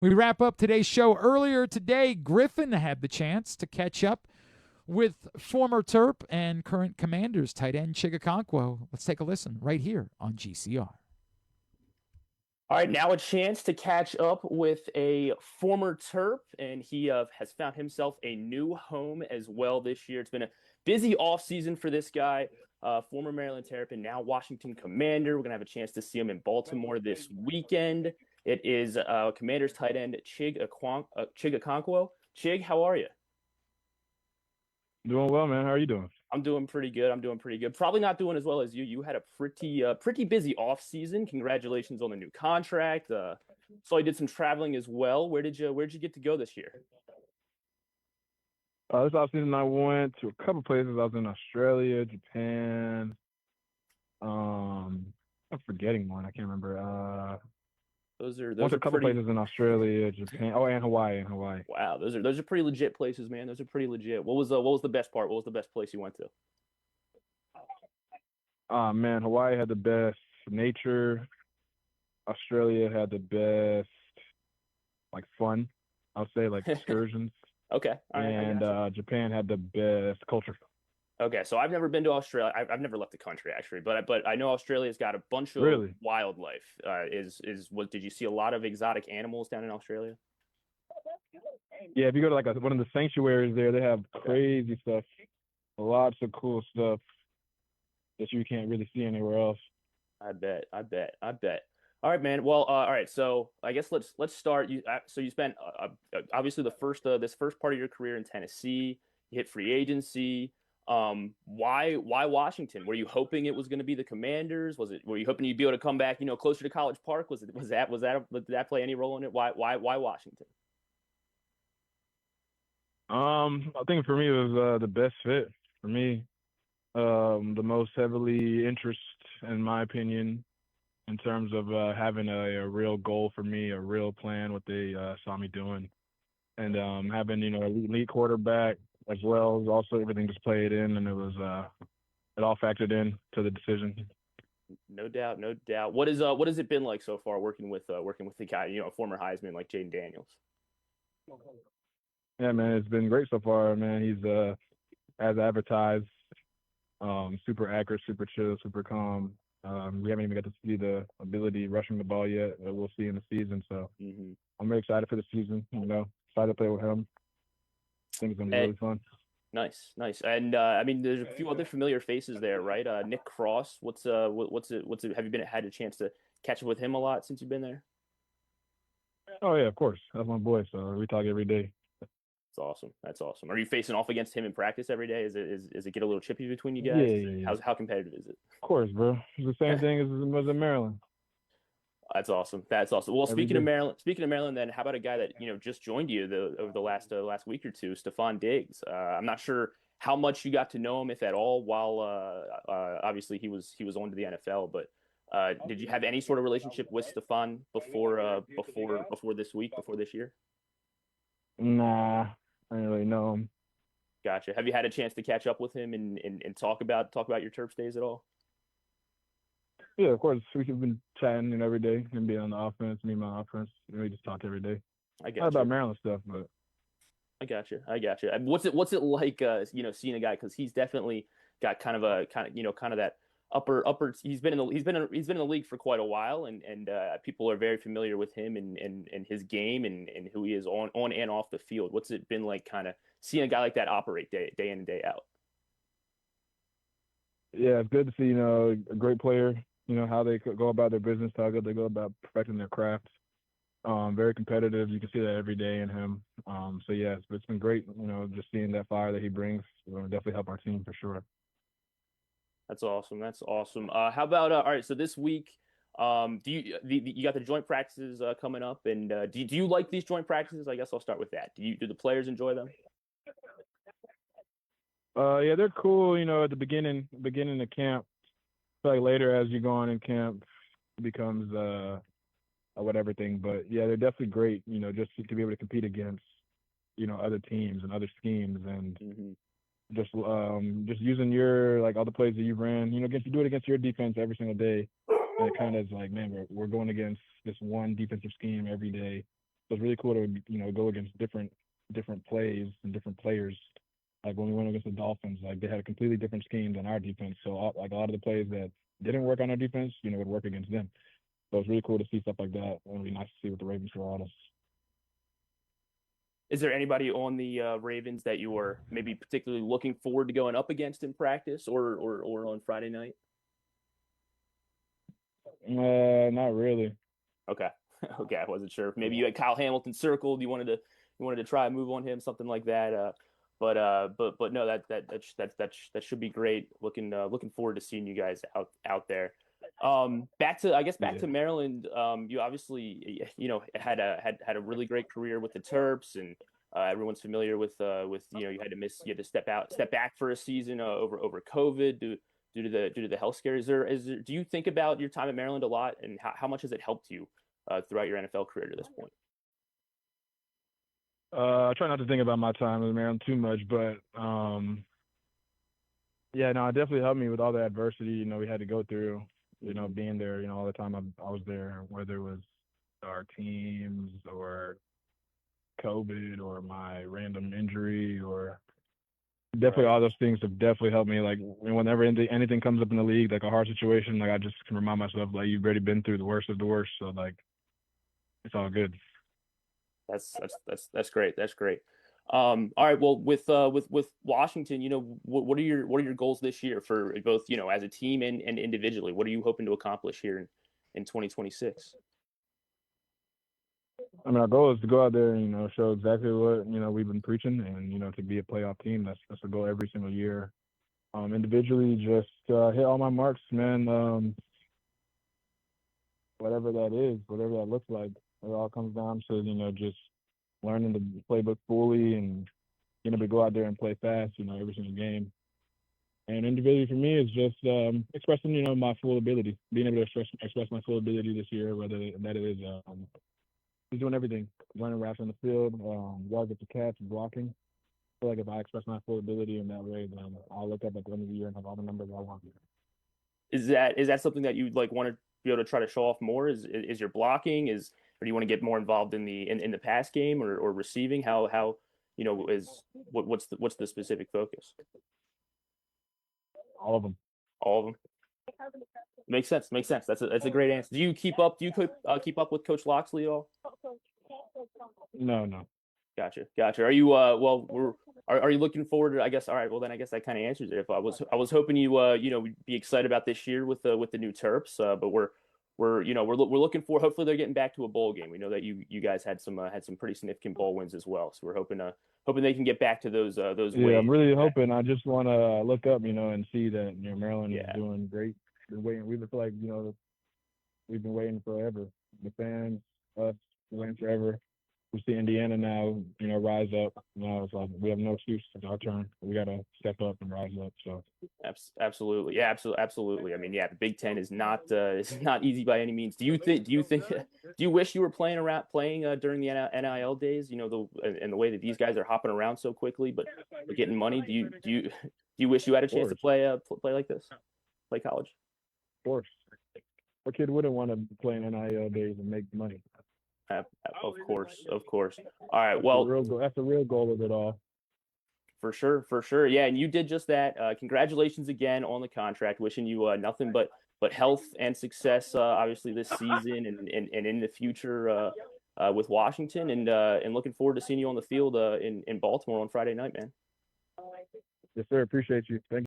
We wrap up today's show. Earlier today, Griffin had the chance to catch up with former Terp and current Commanders tight end Chig Okonkwo. Let's take a listen right here on GCR. All right, now a chance to catch up with a former Terp, and he has found himself a new home as well this year. It's been a busy offseason for this guy, former Maryland Terrapin, now Washington Commander. We're going to have a chance to see him in Baltimore this weekend. It is Commanders tight end Chig Okonkwo. Chig, how are you? Doing well, man. How are you doing? I'm doing pretty good. Probably not doing as well as you. You had a pretty busy off season. Congratulations on the new contract. So you did some traveling as well. Where'd you get to go this year? This off season, I went to a couple places. I was in Australia, Japan. I'm forgetting one. I can't remember. Those went are to a couple pretty... places in Australia, Japan. Oh, and Hawaii. Wow, those are pretty legit places, man. Those are pretty legit. What was the best part? What was the best place you went to? Man, Hawaii had the best nature. Australia had the best, like, fun. I would say, like, excursions. Okay. All right, and Japan had the best culture. Okay, so I've never been to Australia. I've never left the country actually, but I know Australia's got a bunch of wildlife. Did you see a lot of exotic animals down in Australia? Yeah, if you go to like one of the sanctuaries there, they have crazy stuff, lots of cool stuff that you can't really see anywhere else. I bet. All right, man. Well, all right. So I guess let's start. So you spent obviously this first part of your career in Tennessee. You hit free agency. Why Washington? Were you hoping it was going to be the Commanders? Were you hoping you'd be able to come back, closer to College Park? Did that play any role in it? Why Washington? I think for me it was the best fit for me. The most heavily interest, in my opinion, in terms of having a real goal for me, a real plan, what they saw me doing, and having elite quarterback as well as also everything just played in, and it all factored in to the decision. No doubt. What has it been like so far working with the guy, a former Heisman like Jayden Daniels? Yeah, man, it's been great so far, man. He's as advertised, super accurate, super chill, super calm. We haven't even got to see the ability rushing the ball yet. We'll see in the season. So I'm very excited for the season. Excited to play with him. I think it's gonna be really fun. Nice. And I mean, there's a few other familiar faces there, right? Nick Cross. What's it? Have you had a chance to catch up with him a lot since you've been there? Oh yeah, of course. That's my boy. So we talk every day. That's awesome. Are you facing off against him in practice every day? Is it get a little chippy between you guys? Yeah. How competitive is it? Of course, bro. It's the same thing as in Maryland. That's awesome. Well, speaking of Maryland, then how about a guy that just joined you over the last week or two, Stefon Diggs? I'm not sure how much you got to know him, if at all, while obviously he was on to the NFL. But did you have any sort of relationship with Stefon before this year? Nah, I didn't really know him. Gotcha. Have you had a chance to catch up with him and talk about your Terps days at all? Yeah, of course. We've been chatting every day and being on the offense, me and my offense. We just talk every day. I got Not about Maryland stuff, but I got you. What's it like? Seeing a guy, because he's definitely got kind of that upper. He's been in the league for quite a while, and people are very familiar with him and his game and who he is on and off the field. What's it been like, kind of seeing a guy like that operate day in and day out? Yeah, it's good to see a great player. How they go about their business, how good they go about perfecting their craft. Very competitive. You can see that every day in him. So yeah, it's been great. Just seeing that fire that he brings will definitely help our team for sure. That's awesome. How about all right? So this week, you got the joint practices coming up, and do you like these joint practices? I guess I'll start with that. Do the players enjoy them? Yeah, they're cool. At the beginning of camp. Like later as you go on in camp, it becomes whatever thing. But yeah, they're definitely great. Just to be able to compete against other teams and other schemes, and just using your all the plays that you ran. You do it against your defense every single day. And it kind of is like, man, we're going against this one defensive scheme every day. So it's really cool to go against different plays and different players. Like when we went against the Dolphins, like they had a completely different scheme than our defense. So like a lot of the plays that didn't work on our defense, would work against them. So it's really cool to see stuff like that. And it'd be nice to see what the Ravens throw at us. Is there anybody on the Ravens that you are maybe particularly looking forward to going up against in practice or on Friday night? Not really. Okay. Okay, I wasn't sure. Maybe you had Kyle Hamilton circled. You wanted to try a move on him, something like that. But no, that should be great. Looking forward to seeing you guys out there. Back to Maryland. You obviously had a really great career with the Terps, and everyone's familiar with you had to step back for a season over COVID due to the health scare. Do you think about your time at Maryland a lot, and how much has it helped you throughout your NFL career to this point? I try not to think about my time in Maryland too much, but it definitely helped me with all the adversity we had to go through. Being there, all the time I was there, whether it was our teams or COVID or my random injury or definitely all those things have definitely helped me. Like whenever anything comes up in the league, like a hard situation, like I just can remind myself, like you've already been through the worst of the worst, so like it's all good. That's great. That's great. All right. Well, with Washington, what are your goals this year for both, as a team and individually? What are you hoping to accomplish here in 2026? I mean, our goal is to go out there and show exactly what we've been preaching, and to be a playoff team. That's the goal every single year. Individually, just hit all my marks, man. Whatever that is, whatever that looks like, it all comes down to just learning the playbook fully and to go out there and play fast, every single game. And individually for me is just expressing, my full ability, being able to express my full ability this year, whether that is just doing everything, running routes on the field, yards at the catch, blocking. I feel like if I express my full ability in that way, then I'll look up at the end of the year and have all the numbers I want. Is that something that you want to be able to try to show off more? Is your blocking? Or do you want to get more involved in the pass game or receiving? How what's the specific focus? All of them. All of them. Makes sense. That's a great answer. Do you keep up with Coach Loxley at all? No. Gotcha. Are you are you looking forward to, I guess, all right, well then I guess that kind of answers it. If I was hoping you be excited about this year with the new Terps, but we're looking for, hopefully they're getting back to a bowl game. We know that you guys had some pretty significant bowl wins as well. So we're hoping they can get back to those Yeah, ways. I'm really hoping. I just want to look up, and see that Maryland is doing great. Been waiting. We look like we've been waiting forever. The fans, us, waiting forever. We see Indiana now, rise up. Now it's like we have no excuse. It's our turn. We got to step up and rise up. So absolutely, yeah, absolutely. I mean, yeah, the Big Ten is not easy by any means. Do you wish you were playing during the NIL days? And the way that these guys are hopping around so quickly, but getting money. Do you wish you had a chance to play like this, play college? Of course, what kid wouldn't want to play in NIL days and make money? Of course. All right. Well, that's the real goal of it all. For sure. Yeah, and you did just that. Congratulations again on the contract. Wishing you nothing but health and success, obviously this season and in the future with Washington, and looking forward to seeing you on the field in Baltimore on Friday night, man. Yes, sir. Appreciate you. Thank you.